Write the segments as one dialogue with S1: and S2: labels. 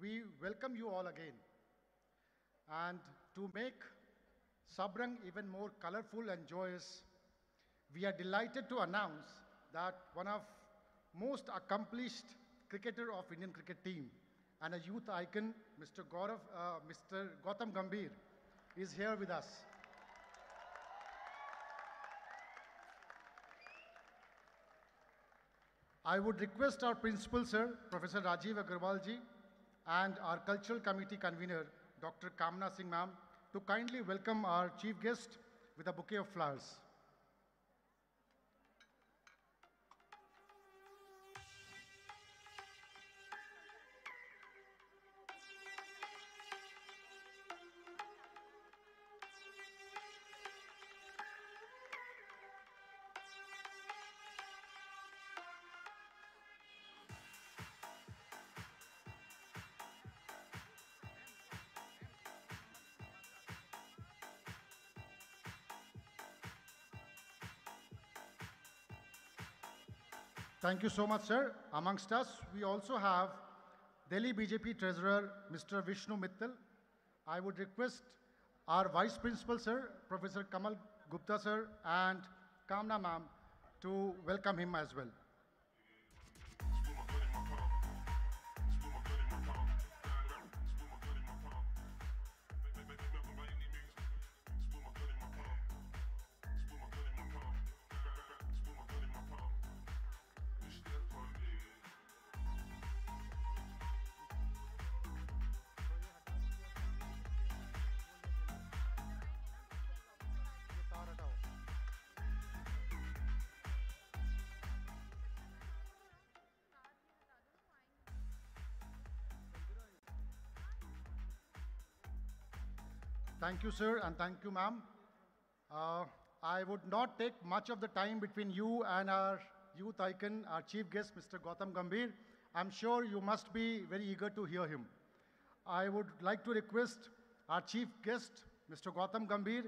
S1: we welcome you all again. And to make Sabrang even more colorful and joyous, we are delighted to announce that one of most accomplished cricketer of Indian cricket team and a youth icon, Mr. Gautam Gambhir, is here with us. I would request our principal, sir, Professor Rajiv Agarwal ji, and our cultural committee convener, Dr. Kamna Singh ma'am, to kindly welcome our chief guest with a bouquet of flowers. Thank you so much, sir. Amongst us, we also have Delhi BJP Treasurer, Mr. Vishnu Mittal. I would request our Vice Principal, sir, Professor Kamal Gupta, sir, and Kamna ma'am to welcome him as well. Thank you, sir, and thank you, ma'am. I would not take much of the time between you and our youth icon, our chief guest, Mr. Gautam Gambhir. I'm sure you must be very eager to hear him. I would like to request our chief guest, Mr. Gautam Gambhir,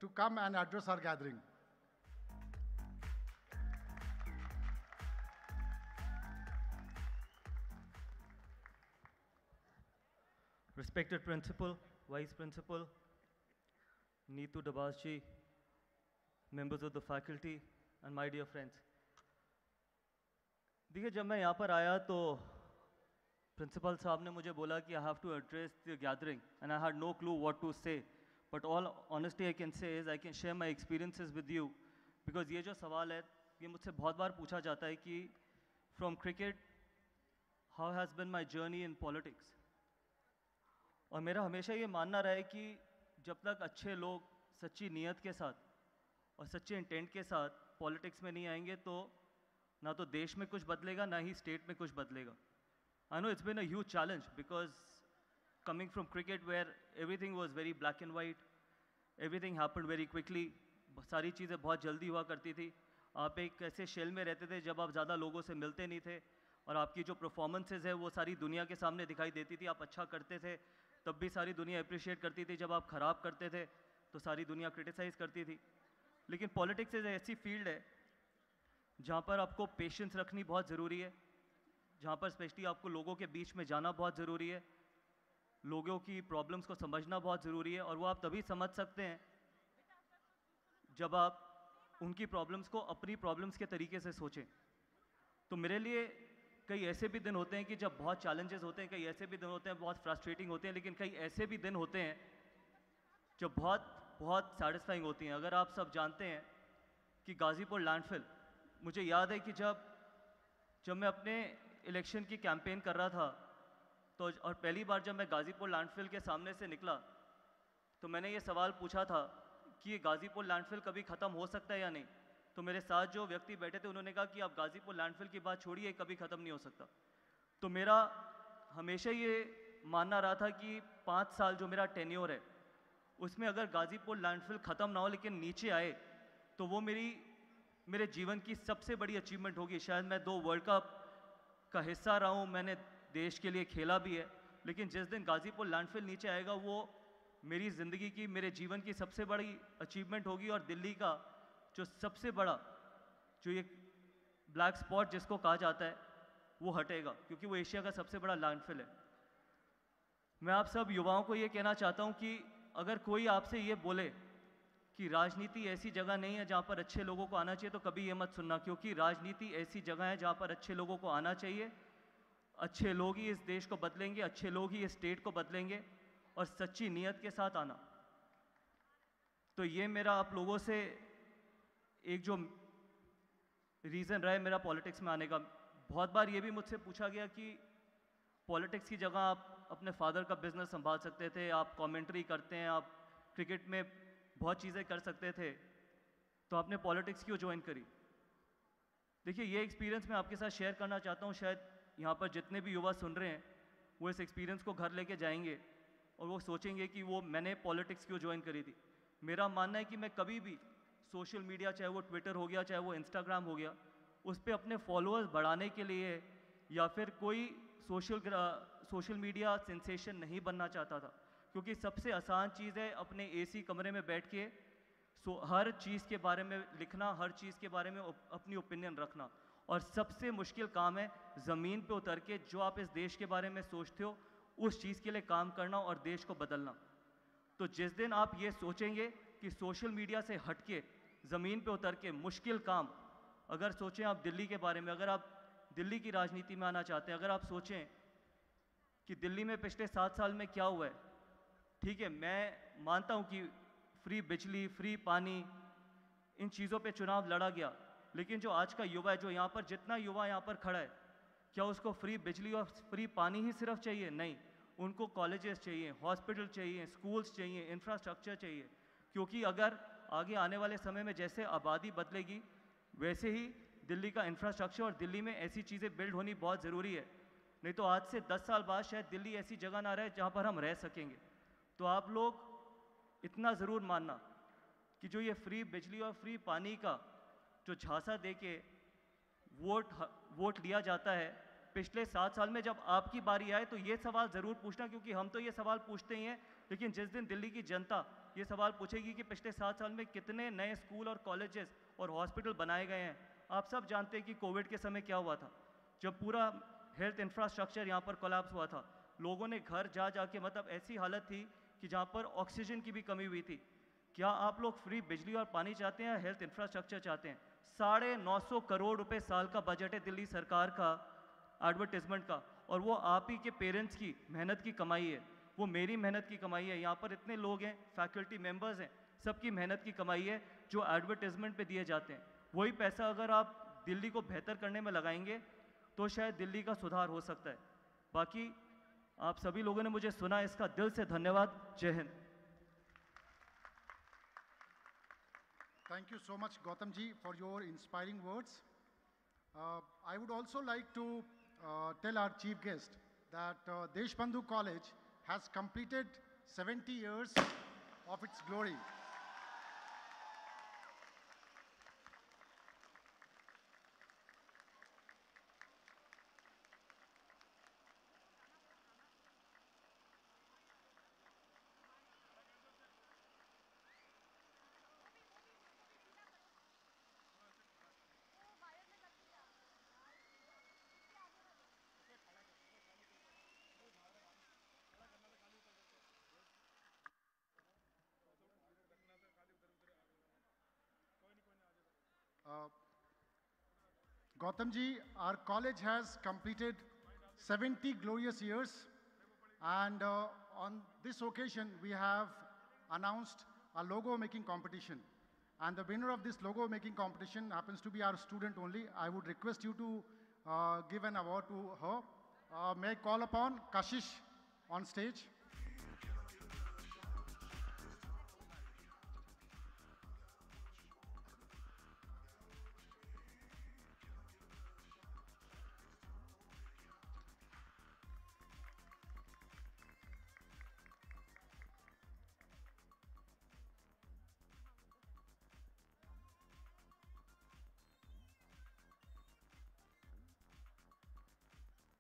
S1: to come and address our gathering.
S2: Respected Principal, Vice Principal, Neetu Dabasji, members of the faculty, and my dear friends. देखिए जब मैं यहाँ पर आया तो principal साहब ने मुझे बोला कि I have to address the gathering and I had no clue what to say. But all honesty I can say is I can share my experiences with you because ये जो सवाल है ये मुझसे बहुत बार पूछा जाता है कि from cricket how has been my journey in politics. और मेरा हमेशा ये मानना रहा है कि जब तक अच्छे लोग सच्ची नीयत के साथ और सच्चे इंटेंट के साथ पॉलिटिक्स में नहीं आएंगे तो ना तो देश में कुछ बदलेगा ना ही स्टेट में कुछ बदलेगा. I know it's been a huge challenge because coming from cricket where everything was very black and white, everything happened very quickly, सारी चीज़ें बहुत जल्दी हुआ करती थी. आप एक ऐसे शेल में रहते थे जब आप ज़्यादा लोगों से मिलते नहीं थे और आपकी जो परफॉर्मेंसेज है वो सारी दुनिया के सामने दिखाई देती थी. आप अच्छा करते थे तब भी सारी दुनिया अप्रिशिएट करती थी, जब आप ख़राब करते थे तो सारी दुनिया क्रिटिसाइज़ करती थी. लेकिन पॉलिटिक्स एक ऐसी फील्ड है जहाँ पर आपको पेशेंस रखनी बहुत ज़रूरी है, जहाँ पर स्पेशली आपको लोगों के बीच में जाना बहुत ज़रूरी है, लोगों की प्रॉब्लम्स को समझना बहुत ज़रूरी है. और वो आप तभी समझ सकते हैं जब आप उनकी प्रॉब्लम्स को अपनी प्रॉब्लम्स के तरीके से सोचें. तो मेरे लिए कई ऐसे भी दिन होते हैं कि जब बहुत चैलेंजेस होते हैं, कई ऐसे भी दिन होते हैं बहुत फ्रस्ट्रेटिंग होते हैं, लेकिन कई ऐसे भी दिन होते हैं जो बहुत बहुत सेटिस्फाइंग होती हैं. अगर आप सब जानते हैं कि गाज़ीपुर लैंडफिल, मुझे याद है कि जब मैं अपने इलेक्शन की कैंपेन कर रहा था तो और पहली बार जब मैं गाज़ीपुर लैंडफिल के सामने से निकला तो मैंने ये सवाल पूछा था कि ये गाज़ीपुर लैंडफिल कभी ख़त्म हो सकता है या नहीं. तो मेरे साथ जो व्यक्ति बैठे थे उन्होंने कहा कि आप गाज़ीपुर लैंडफिल की बात छोड़िए, कभी ख़त्म नहीं हो सकता. तो मेरा हमेशा ये मानना रहा था कि 5 साल जो मेरा टेन्योर है उसमें अगर गाज़ीपुर लैंडफिल ख़त्म ना हो लेकिन नीचे आए तो वो मेरे जीवन की सबसे बड़ी अचीवमेंट होगी. शायद मैं 2 वर्ल्ड कप का हिस्सा रहा हूँ, मैंने देश के लिए खेला भी है, लेकिन जिस दिन गाज़ीपुर लैंडफिल नीचे आएगा वो मेरी ज़िंदगी की, मेरे जीवन की सबसे बड़ी अचीवमेंट होगी. और दिल्ली का जो सबसे बड़ा जो ये ब्लैक स्पॉट जिसको कहा जाता है वो हटेगा, क्योंकि वो एशिया का सबसे बड़ा लैंडफिल है. मैं आप सब युवाओं को ये कहना चाहता हूँ कि अगर कोई आपसे ये बोले कि राजनीति ऐसी जगह नहीं है जहाँ पर अच्छे लोगों को आना चाहिए, तो कभी ये मत सुनना, क्योंकि राजनीति ऐसी जगह है जहाँ पर अच्छे लोगों को आना चाहिए। अच्छे लोग ही इस देश को बदलेंगे, अच्छे लोग ही इस स्टेट को बदलेंगे, और सच्ची नीयत के साथ आना। तो ये मेरा आप लोगों से एक जो रीज़न रहा है मेरा पॉलिटिक्स में आने का। बहुत बार ये भी मुझसे पूछा गया कि पॉलिटिक्स की जगह आप अपने फादर का बिजनेस संभाल सकते थे, आप कमेंट्री करते हैं, आप क्रिकेट में बहुत चीज़ें कर सकते थे, तो आपने पॉलिटिक्स क्यों ज्वाइन करी? देखिए, ये एक्सपीरियंस मैं आपके साथ शेयर करना चाहता हूँ। शायद यहाँ पर जितने भी युवा सुन रहे हैं वो इस एक्सपीरियंस को घर लेके जाएंगे और वो सोचेंगे कि वो मैंने पॉलिटिक्स क्यों ज्वाइन करी थी। मेरा मानना है कि मैं कभी भी सोशल मीडिया, चाहे वो ट्विटर हो गया, चाहे वो इंस्टाग्राम हो गया, उस पर अपने फॉलोअर्स बढ़ाने के लिए या फिर कोई सोशल मीडिया सेंसेशन नहीं बनना चाहता था, क्योंकि सबसे आसान चीज़ है अपने एसी कमरे में बैठ के हर चीज़ के बारे में लिखना, हर चीज़ के बारे में अपनी ओपिनियन रखना, और सबसे मुश्किल काम है ज़मीन पे उतर के जो आप इस देश के बारे में सोचते हो उस चीज़ के लिए काम करना और देश को बदलना। तो जिस दिन आप ये सोचेंगे कि सोशल मीडिया से हटके ज़मीन पे उतर के मुश्किल काम, अगर सोचें आप दिल्ली के बारे में, अगर आप दिल्ली की राजनीति में आना चाहते हैं, अगर आप सोचें कि दिल्ली में पिछले 7 साल में क्या हुआ है, ठीक है, मैं मानता हूँ कि फ्री बिजली, फ्री पानी, इन चीज़ों पे चुनाव लड़ा गया, लेकिन जो आज का युवा है, जो यहाँ पर जितना युवा यहाँ पर खड़ा है, क्या उसको फ्री बिजली और फ्री पानी ही सिर्फ चाहिए? नहीं, उनको कॉलेजेस चाहिए, हॉस्पिटल चाहिए, स्कूल्स चाहिए, इंफ्रास्ट्रक्चर चाहिए, क्योंकि अगर आगे आने वाले समय में जैसे आबादी बदलेगी वैसे ही दिल्ली का इंफ्रास्ट्रक्चर और दिल्ली में ऐसी चीज़ें बिल्ड होनी बहुत ज़रूरी है। नहीं तो आज से 10 साल बाद शायद दिल्ली ऐसी जगह ना रहे जहाँ पर हम रह सकेंगे। तो आप लोग इतना ज़रूर मानना कि जो ये फ्री बिजली और फ्री पानी का जो झांसा दे के वोट लिया जाता है, पिछले 7 साल में जब आपकी बारी आए तो ये सवाल ज़रूर पूछना, क्योंकि हम तो ये सवाल पूछते ही हैं, लेकिन जिस दिन दिल्ली की जनता ये सवाल पूछेगी कि पिछले 7 साल में कितने नए स्कूल और कॉलेजेस और हॉस्पिटल बनाए गए हैं। आप सब जानते हैं कि कोविड के समय क्या हुआ था, जब पूरा हेल्थ इंफ्रास्ट्रक्चर यहाँ पर कोलैप्स हुआ था, लोगों ने घर जा के, मतलब ऐसी हालत थी कि जहाँ पर ऑक्सीजन की भी कमी हुई थी। क्या आप लोग फ्री बिजली और पानी चाहते हैं, हेल्थ इंफ्रास्ट्रक्चर चाहते हैं? 950 करोड़ रुपए साल का बजट है दिल्ली सरकार का एडवर्टाइजमेंट का, और वो आप ही के पेरेंट्स की मेहनत की कमाई है, वो मेरी मेहनत की कमाई है। यहाँ पर इतने लोग हैं, फैकल्टी मेंबर्स हैं, सबकी मेहनत की कमाई है जो एडवर्टाइजमेंट पे दिए जाते हैं। वही पैसा अगर आप दिल्ली को बेहतर करने में लगाएंगे तो शायद दिल्ली का सुधार हो सकता है। बाकी आप सभी लोगों ने मुझे सुना, इसका दिल से धन्यवाद। जय Hind.
S1: Thank you so much, Gautam ji, for your inspiring words. I would also like to tell our chief guest that Deshbandhu College has completed 70 years of its glory. Gautam ji, our college has completed 70 glorious years, and on this occasion, we have announced a logo making competition. And the winner of this logo making competition happens to be our student only. I would request you to give an award to her. May I call upon Kashish on stage?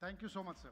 S1: Thank you so much, sir.